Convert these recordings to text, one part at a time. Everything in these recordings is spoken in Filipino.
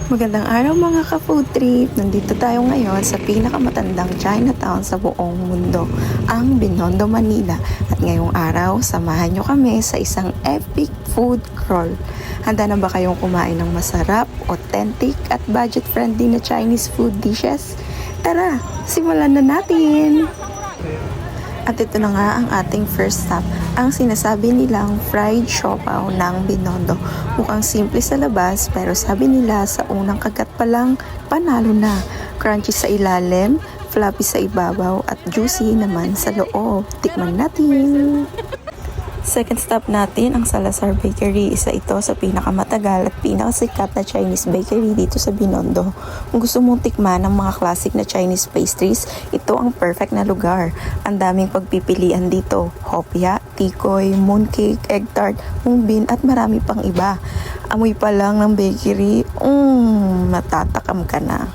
Magandang araw mga ka-food trip! Nandito tayo ngayon sa pinakamatandang Chinatown sa buong mundo, ang Binondo, Manila. At ngayong araw, samahan nyo kami sa isang epic food crawl. Handa na ba kayong kumain ng masarap, authentic at budget-friendly na Chinese food dishes? Tara, simulan na natin! At ito na nga ang ating first stop, ang sinasabi nilang fried siopaw ng Binondo. Mukhang simple sa labas pero sabi nila sa unang kagat pa lang, panalo na. Crunchy sa ilalim, fluffy sa ibabaw at juicy naman sa loob. Tikman natin! Second stop natin ang Salazar Bakery. Isa ito sa pinakamatagal at pinakasikat na Chinese bakery dito sa Binondo. Kung gusto mong tikman ng mga classic na Chinese pastries, ito ang perfect na lugar. Ang daming pagpipilian dito. Hopya, tikoy, mooncake, egg tart, mung bean at marami pang iba. Amoy pa lang ng bakery, matatakam ka na.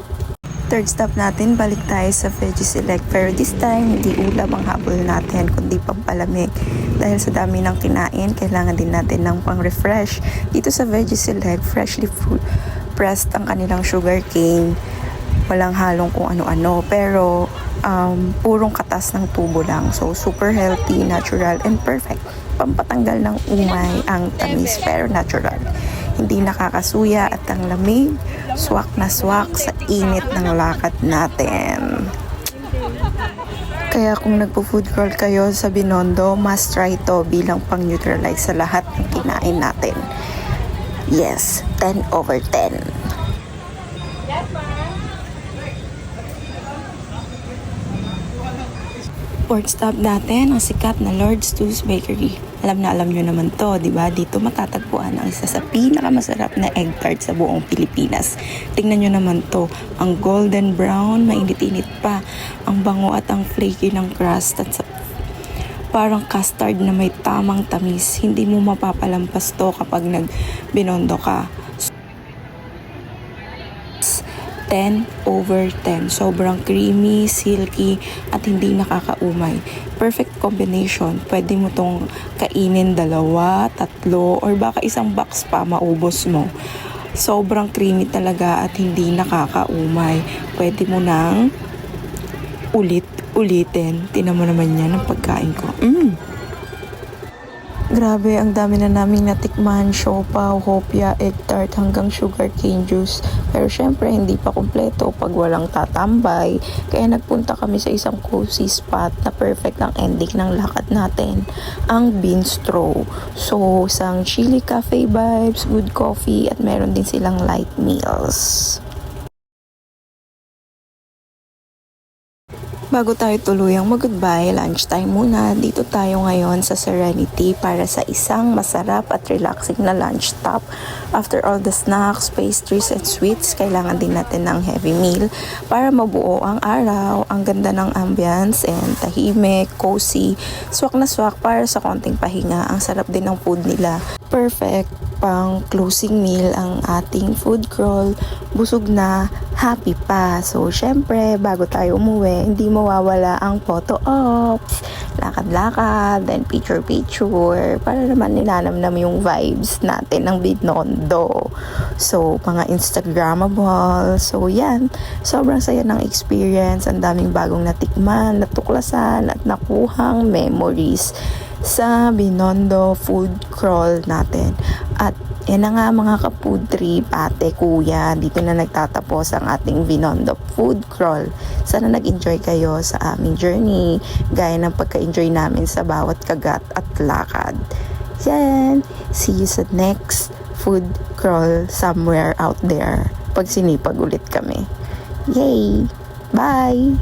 Third stop natin, balik tayo sa Veggie Select. Pero this time, hindi ulam ang habol natin, kundi pampalamig. Dahil sa dami ng kinain, kailangan din natin ng pang-refresh. Dito sa Veggie Select, freshly pressed ang kanilang sugar cane. Walang halong kung ano-ano. Pero, purong katas ng tubo lang. So, super healthy, natural, and perfect. Pampatanggal ng umay ang tamis, pero natural. Hindi nakakasuya at ang lamig, swak na swak sa init ng lakad natin. Kaya kung nagpo-food crawl kayo sa Binondo, must try to bilang pang-neutralize sa lahat ng kinain natin. Yes, 10/10. Fourth stop natin, ang sikat na Lord Stu's Bakery. Alam na alam nyo naman to, di ba? Dito matatagpuan ang isa sa pinakamasarap na egg tart sa buong Pilipinas. Tingnan nyo naman to, ang golden brown, mainit-init pa, ang bango at ang flaky ng crust at parang custard na may tamang tamis. Hindi mo mapapalampas to kapag nag-Binondo ka. 10/10. Sobrang creamy, silky, at hindi nakakaumay. Perfect combination. Pwede mo tong kainin 2, 3, or baka isang box pa maubos mo. Sobrang creamy talaga at hindi nakakaumay. Pwede mo nang ulitin. Tinan mo naman yan ang pagkain ko. Grabe, ang dami na naming natikman, siopaw, hopya, egg tart, hanggang sugar cane juice. Pero syempre, hindi pa kumpleto pag walang tatambay. Kaya nagpunta kami sa isang cozy spot na perfect ang ending ng lakad natin, ang Bistro. So, isang chili cafe vibes, good coffee, at meron din silang light meals. Bago tayo tuluyang mag-goodbye, lunchtime muna. Dito tayo ngayon sa Serenity para sa isang masarap at relaxing na lunch stop. After all the snacks, pastries, and sweets, kailangan din natin ng heavy meal para mabuo ang araw. Ang ganda ng ambience and tahimik, cozy, swak na swak para sa konting pahinga. Ang sarap din ng food nila. Perfect pang closing meal ang ating food crawl. Busog na, happy pa. So, syempre, bago tayo umuwi, hindi mawawala ang photo ops, lakad-lakad, then picture-picture, para naman nilanamnam yung vibes natin ng Binondo. So, mga Instagrammable. So, yan. Sobrang saya ng experience. Ang daming bagong natikman, natuklasan, at nakuhang memories sa Binondo food crawl natin. At yan na nga mga ka-food trip, ate, kuya, dito na nagtatapos ang ating Binondo food crawl. Sana nag-enjoy kayo sa aming journey, gaya ng pagka-enjoy namin sa bawat kagat at lakad. Yan! See you sa next food crawl somewhere out there pag sinipag ulit kami. Yay! Bye!